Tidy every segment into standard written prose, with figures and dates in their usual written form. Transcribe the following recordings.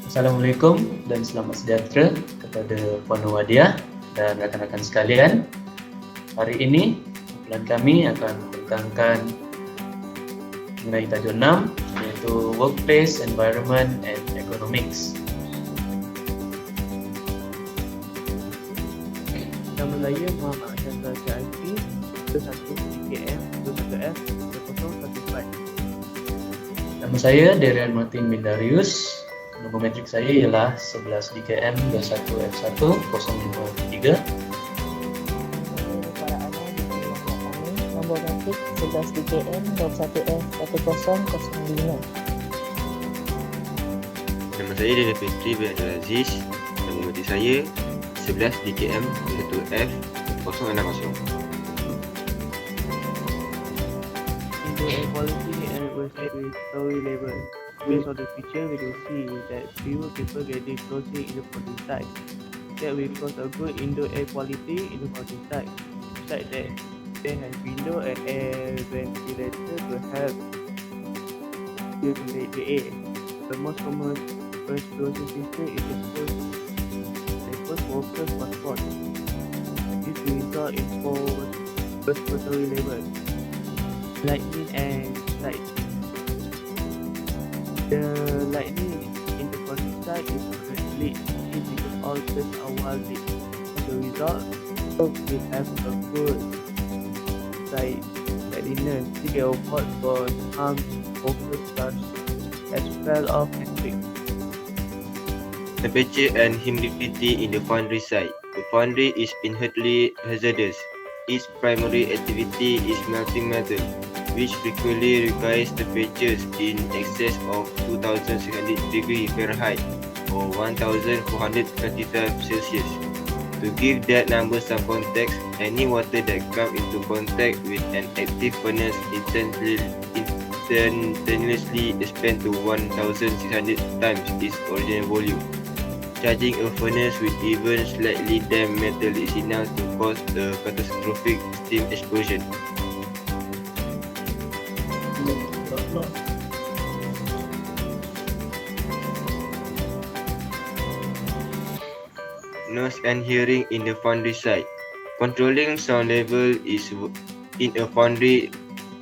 Assalamualaikum dan selamat sejahtera kepada Puan Wadiah dan rakan-rakan sekalian. Hari ini kumpulan kami akan membentangkan mengenai tajuk 6 iaitu Workplace, Environment and Economics. Nama saya Muhammad Chandra Syahri, 21 DKM 21F 015. Nama saya Darian Martin bin Darius. Nombor metrik saya ialah 11 DKM 21F1 053. Para anak di rumah kami, nombor metrik 11 DKM 21F 1005. Nama saya Daniel Fitri bin Abdul Aziz. Nombor metrik saya 11 DKM 1F 060. In the equality and story level, based on the picture, we will see that fewer people getting closer in the body side. That will cause a good indoor air quality in the body side. Besides that, there has window and air ventilator to help circulate the air. The most common respiration system is the first workers passport. This will result in poor respiratory level, lightning and light. The lightning in the countryside is lit because all places are well lit. As a result, we have a good sightliness. We can avoid for harm focus such as fell off and quick. Temperature and humidity in the foundry site. The foundry is inherently hazardous. Its primary activity is melting metal, which frequently requires temperatures in excess of 2600 degrees Fahrenheit or 1425 Celsius. To give that number some context, any water that comes into contact with an active furnace instantaneously expands to 1600 times its original volume. Charging a furnace with even slightly damp metal is enough to cause a catastrophic steam explosion. Noise and hearing in the foundry site. Controlling sound level in a foundry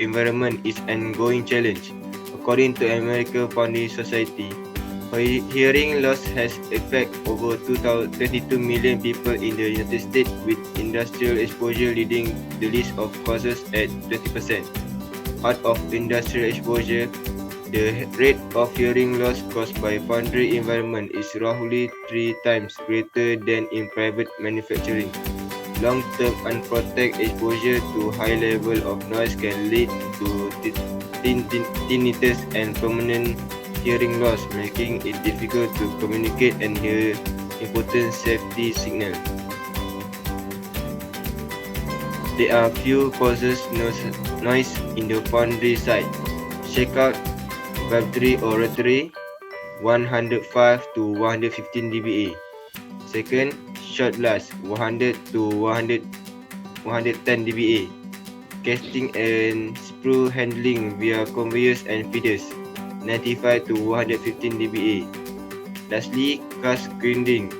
environment is an ongoing challenge. According to American Foundry Society, hearing loss has affected over 22 million people in the United States, with industrial exposure leading the list of causes at 20%. Out of industrial exposure, the rate of hearing loss caused by foundry environment is roughly 3 times greater than in private manufacturing. Long-term unprotected exposure to high level of noise can lead to tinnitus and permanent hearing loss, making it difficult to communicate and hear important safety signals. There are few causes noise in the foundry site. Shakeout, vibratory or rotary, 105 to 115 dBA. Second, short blast, 100 to 110 dBA. Casting and sprue handling via conveyors and feeders, 95 to 115 dBA. Lastly, cast grinding,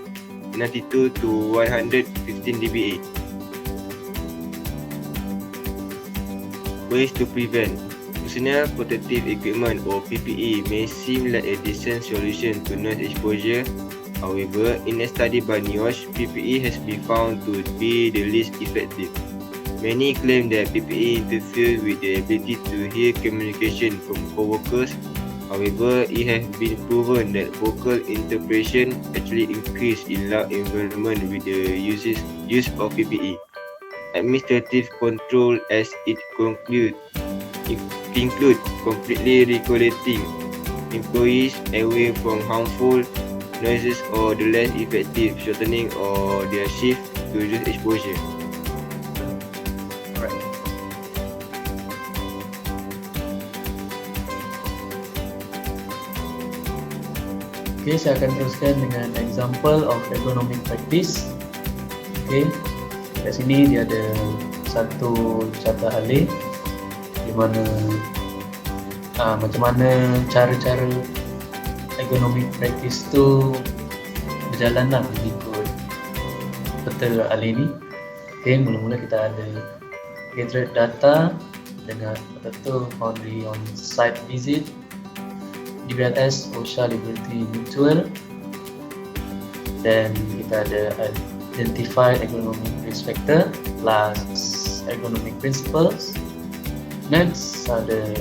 92 to 115 dBA. Ways to prevent. Personal protective equipment or PPE may seem like a decent solution to noise exposure. However, in a study by NIOSH, PPE has been found to be the least effective. Many claim that PPE interfere with the ability to hear communication from co-workers. However, it has been proven that vocal interpretation actually increases in loud environment with the use of PPE. Administrative control, as it include completely regulating employees away from harmful noises or the less effective shortening or their shift to reduce exposure. Okay, saya akan teruskan dengan example of economic practice. Okay, kat sini dia ada satu carta alih di mana macam mana cara-cara economic practice tu berjalan lah mengikut peta ahli ni. Okay, mula-mula kita ada gather data dengan apa tu foundry on site visit, DBLS, Osha, Liberty, Mutual. Dan kita ada identified economic risk factor plus economic principles. Next ada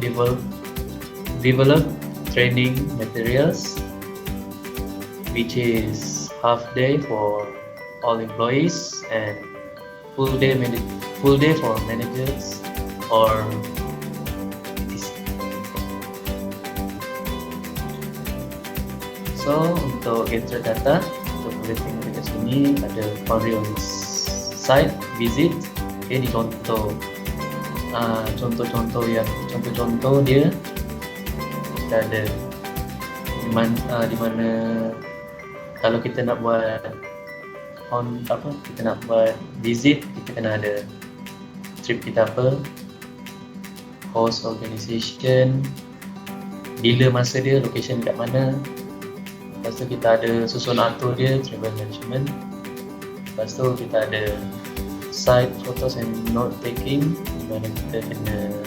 develop training materials, which is half day for all employees and full day for managers or etc. So untuk gather data, untuk boleh tengok dekat sini ada foundry on site visit. Okay, ni contoh contoh dia kita ada di mana kalau kita nak buat kita nak buat visit, kita kena ada trip kita apa, host organisation, bila masa dia, location kat mana. Lepas tu kita ada susun atur dia, travel management. Lepas tu kita ada site photos and note taking, di mana kita kena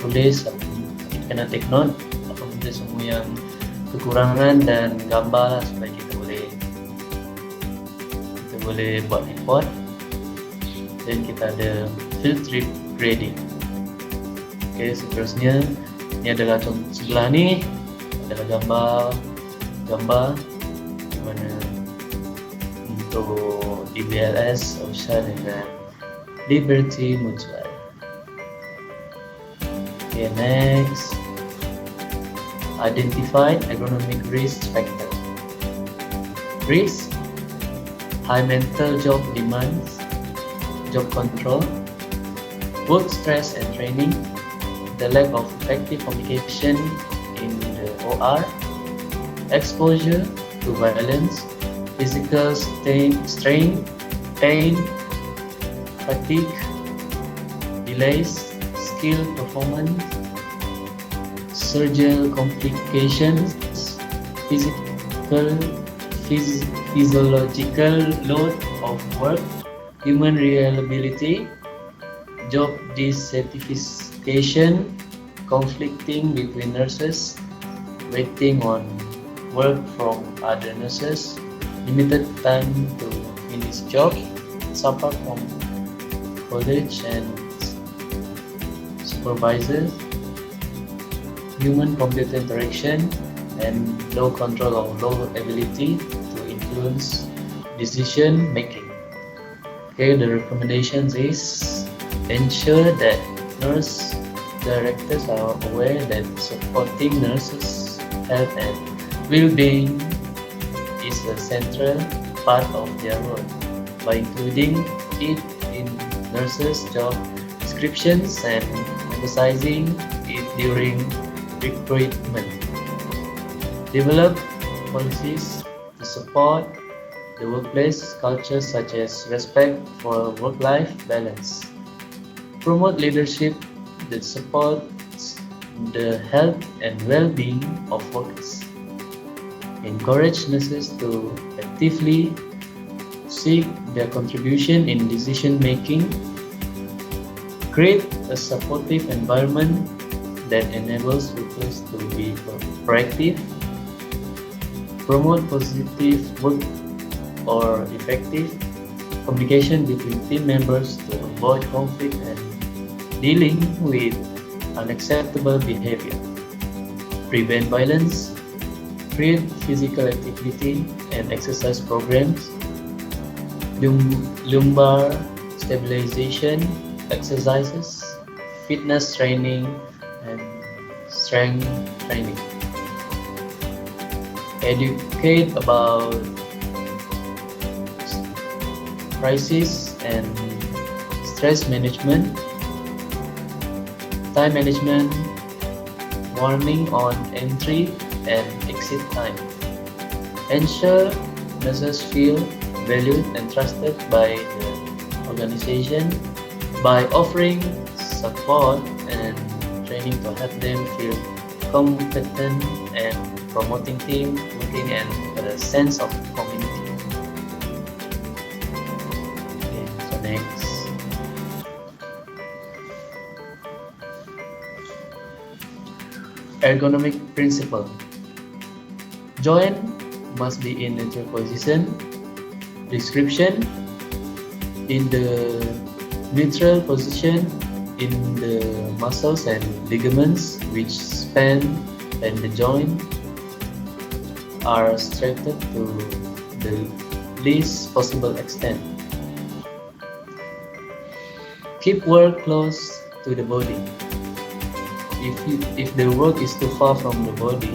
tulis, kita kena take note apa benda semua yang kekurangan dan gambar lah, supaya kita boleh buat report. Dan kita ada field trip grading. Okay, seterusnya ni adalah contoh sebelah ni adalah gambar di mana untuk DBLS, Osha dengan Liberty Mutual. Okay, next, identified economic risk factor. Risk: high mental job demands, job control, work stress and training, the lack of effective communication in the OR, exposure to violence, physical strain, pain, fatigue, delays, skill performance, surgical complications, physiological load of work, human reliability, job dissatisfaction, conflicting between nurses, waiting on work from other nurses, limited time to finish job, support from college and supervisors, human-computer interaction, and low control or low ability to influence decision making. Okay, the recommendations is ensure that nurse directors are aware that supporting nurses' health and well-being is a central part of their role, by including it in nurses' job descriptions and emphasizing it during recruitment. Develop policies to support the workplace culture, such as respect for work-life balance. Promote leadership that supports the health and well-being of workers. Encourage nurses to actively seek their contribution in decision-making. Create a supportive environment that enables workers to be proactive. Promote positive work or effective communication between team members to avoid conflict and dealing with unacceptable behavior. Prevent violence. Create physical activity and exercise programs. Lumbar stabilization exercises, fitness training, and strength training. Educate about crisis and stress management, time management, warning on entry and exit time. Ensure nurses feel valued and trusted by the organization by offering support and training to help them feel competent and promoting team working and a sense of community. Okay, so next. Ergonomic principle. Joint must be in neutral position. Description: in the neutral position in the muscles and ligaments which span and the joint are strengthened to the least possible extent. Keep work close to the body. If the work is too far from the body,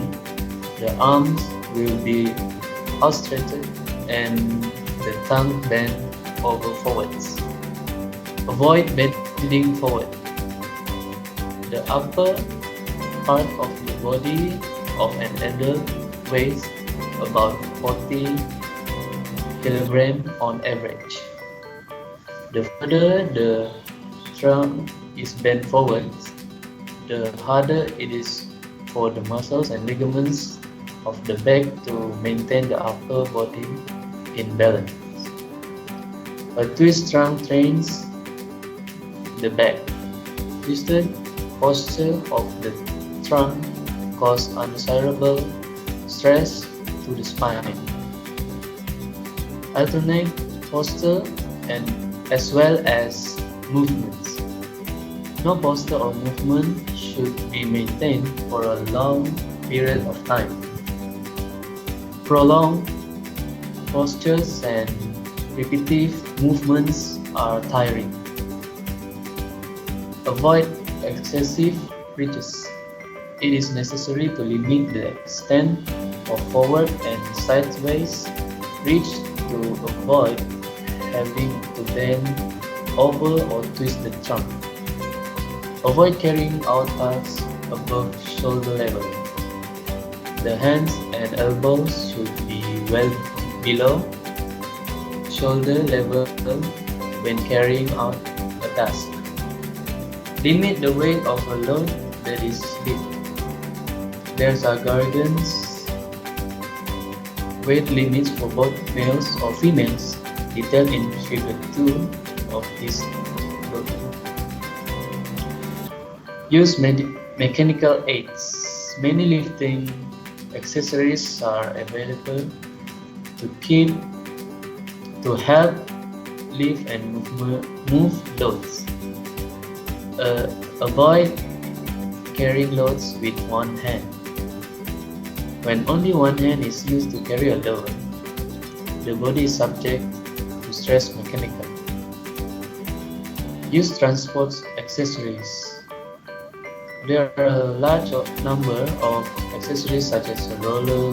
the arms will be outstretched and the tongue bent over forwards. Avoid bending forward. The upper part of the body of an adult weighs about 40 kg on average. The further the trunk is bent forward, the harder it is for the muscles and ligaments of the back to maintain the upper body in balance. A twist trunk trains the back. Twisted posture of the trunk causes undesirable stress to the spine. Alternate posture and as well as movements. No posture or movement should be maintained for a long period of time. Prolonged postures and repetitive movements are tiring. Avoid excessive reaches. It is necessary to limit the extent of forward and sideways reach to avoid having to bend over or twist the trunk. Avoid carrying out tasks above shoulder level. The hands and elbows should be well below shoulder level when carrying out a task. Limit the weight of a load that is big. There are guidance weight limits for both males or females detailed in Figure 2 of this book. Use mechanical aids. Many lifting accessories are available to help lift and move loads. Avoid carrying loads with one hand. When only one hand is used to carry a load, the body is subject to stress mechanically. Use transport accessories. There are a large number of accessories such as roller,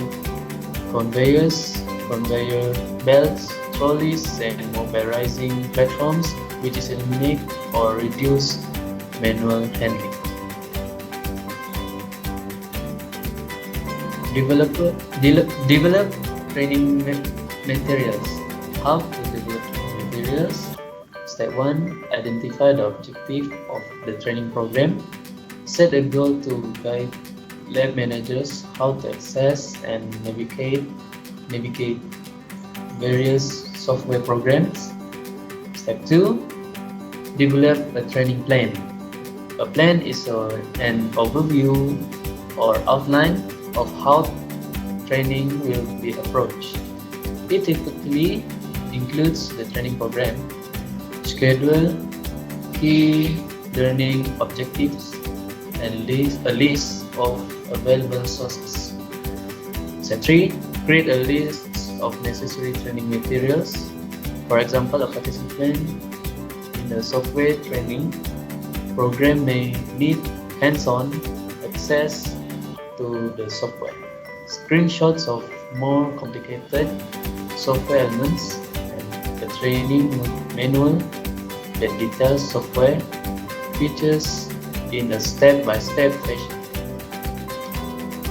conveyors, conveyor belts, trolleys, and mobilizing platforms, which is eliminate or reduce manual handling. Develop training materials. How to develop training materials? Step 1. Identify the objective of the training program. Set a goal to guide lab managers how to access and navigate various software programs. Step 2. Develop a training plan. A plan is an overview or outline of how training will be approached. It typically includes the training program, schedule, key learning objectives, and a list of available sources. Step 3. Create a list of necessary training materials. For example, a participant in a software training program may need hands-on access to the software, screenshots of more complicated software elements, and a training manual that details software features in a step-by-step fashion.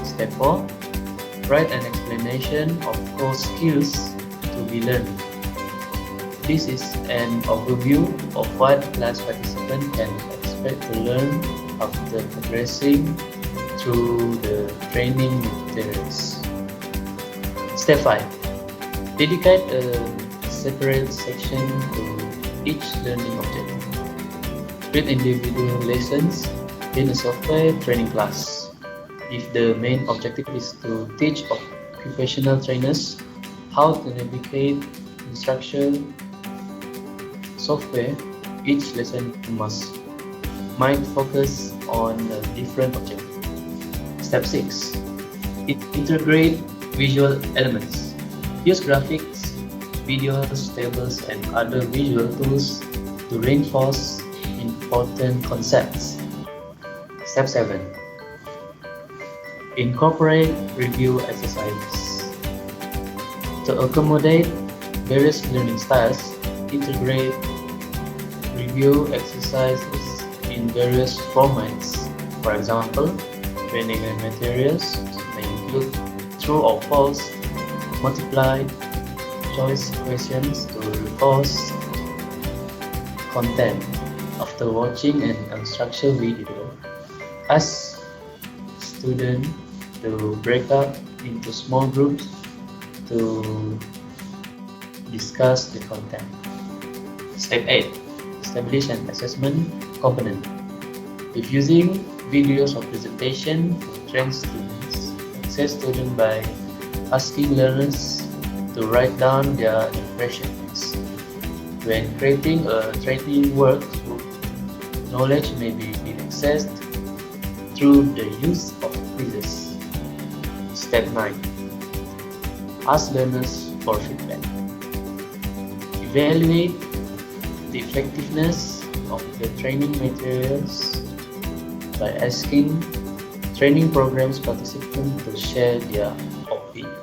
Step 4. Write an explanation of core skills to be learned. This is an overview of what class participants can expect to learn after progressing through the training materials. Step 5. Dedicate a separate section to each learning objective. Create individual lessons in a software training class. If the main objective is to teach occupational trainers how to navigate instruction software, each lesson might focus on a different objective. Step 6. Integrate visual elements. Use graphics, videos, tables, and other visual tools to reinforce important concepts. Step 7. Incorporate review exercises. To accommodate various learning styles, integrate review exercises in various formats. For example, training materials may include true or false, multiplied choice questions to reinforce content after watching an instructional video. Ask students to break up into small groups to discuss the content. Step 8. Establish an assessment component. If using videos or presentation to train students, assess students by asking learners to write down their impressions. When creating a training workbook, knowledge may be accessed through the use of quizzes. Step 9. Ask learners for feedback. Evaluate the effectiveness of the training materials by asking training programs participants to share their opinion.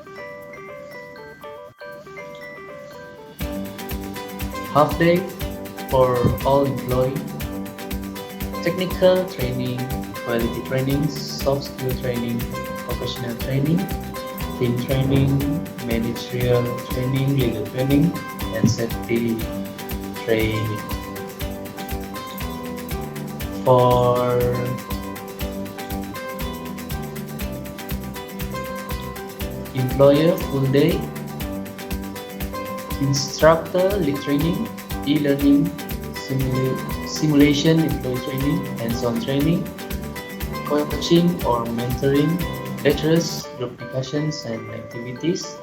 Half day for all employees. Technical training, quality training, soft skill training, professional training, team training, managerial training, legal training, and safety training. For employer full day, instructor lead training, e-learning, simulation employee training, hands-on training, coaching or mentoring, lectures, group discussions and activities,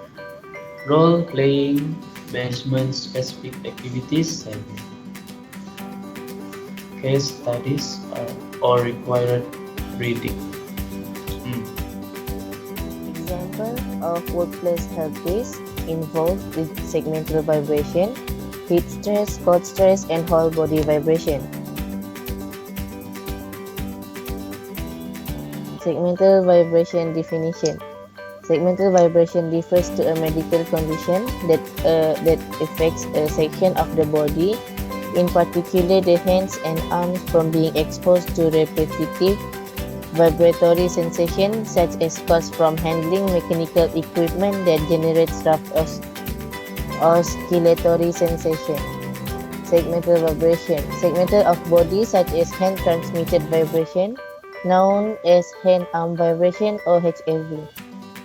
role-playing, management-specific activities, and case studies or required reading. Example of workplace health risks involved with segmental vibration, heat stress, cold stress, and whole body vibration. Segmental vibration definition. Segmental vibration refers to a medical condition that affects a section of the body, in particular the hands and arms, from being exposed to repetitive vibratory sensation such as caused from handling mechanical equipment that generates rough oscillatory sensation. Segmental vibration. Segmental of body such as hand transmitted vibration, known as hand-arm vibration or HAV.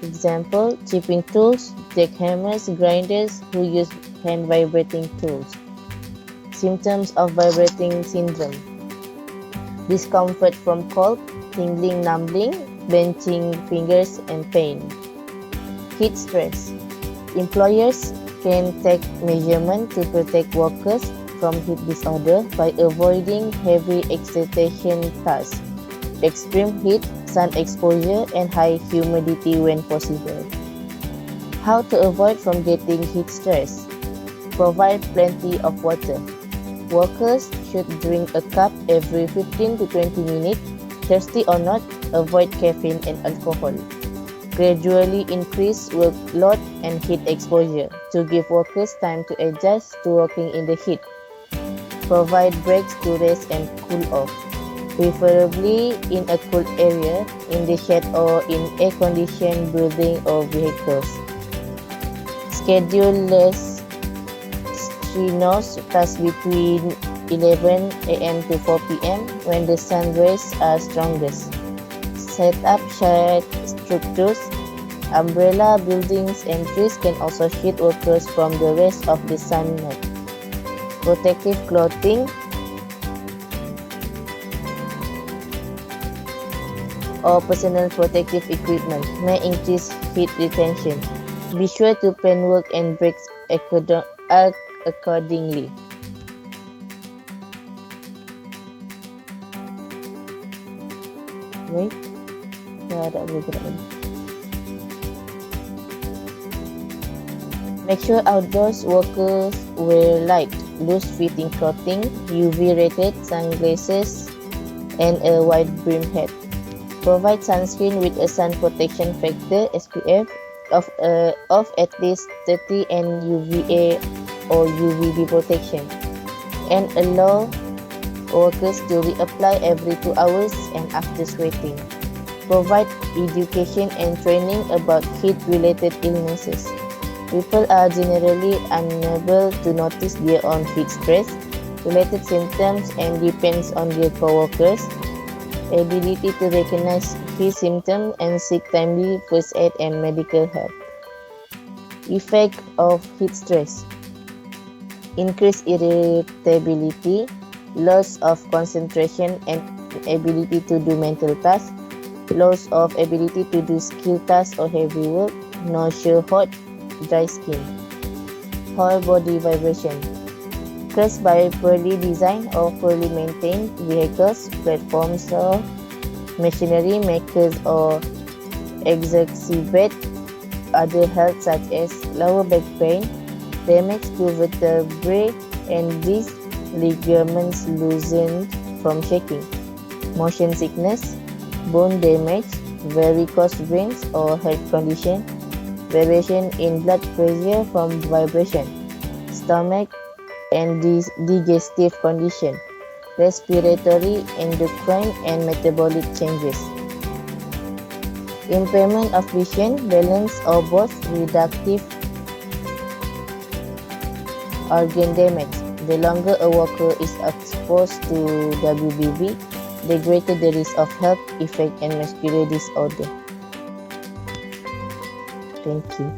Example, chipping tools, jackhammers, grinders who use hand vibrating tools. Symptoms of vibrating syndrome. Discomfort from cold, tingling, numbing, clenching fingers, and pain. Heat stress. Employers can take measurements to protect workers from heat disorder by avoiding heavy excitation tasks, extreme heat, sun exposure, and high humidity when possible. How to avoid from getting heat stress? Provide plenty of water. Workers should drink a cup every 15 to 20 minutes. Thirsty or not, avoid caffeine and alcohol. Gradually increase workload and heat exposure to give workers time to adjust to working in the heat. Provide breaks to rest and cool off, preferably in a cool area, in the shade or in air-conditioned building or vehicles. Schedule less strenuous tasks between 11 a.m. to 4 p.m. when the sun rays are strongest. set up shade structures. Umbrella buildings and trees can also shield workers from the rest of the sunlight. Protective clothing or personal protective equipment may increase heat retention. Be sure to plan work and breaks accordingly. Wait, tak boleh gerak lagi. Make sure outdoors workers wear light, loose-fitting clothing, UV-rated sunglasses, and a wide brim hat. Provide sunscreen with a sun protection factor (SPF) of at least 30 and UVA or UVB protection, and allow workers to reapply every 2 hours and after sweating. Provide education and training about heat-related illnesses. People are generally unable to notice their own heat stress-related symptoms and depends on their co-workers' ability to recognize heat symptoms and seek timely first aid and medical help. Effect of heat stress: increased irritability, loss of concentration and ability to do mental tasks, loss of ability to do skill tasks or heavy work, nausea, hot, dry skin. Whole body vibration caused by poorly designed or poorly maintained vehicles, platforms or machinery makers or exacerbate other health such as lower back pain, damage to vertebrae and disc ligaments loosened from shaking, motion sickness, bone damage, varicose veins or heart condition, variation in blood pressure from vibration, stomach and digestive condition, respiratory, endocrine and metabolic changes. Impairment of vision, balance or both, reductive organ damage. The longer a worker is exposed to WBB, the greater the risk of health effect and muscular disorder. Thank you.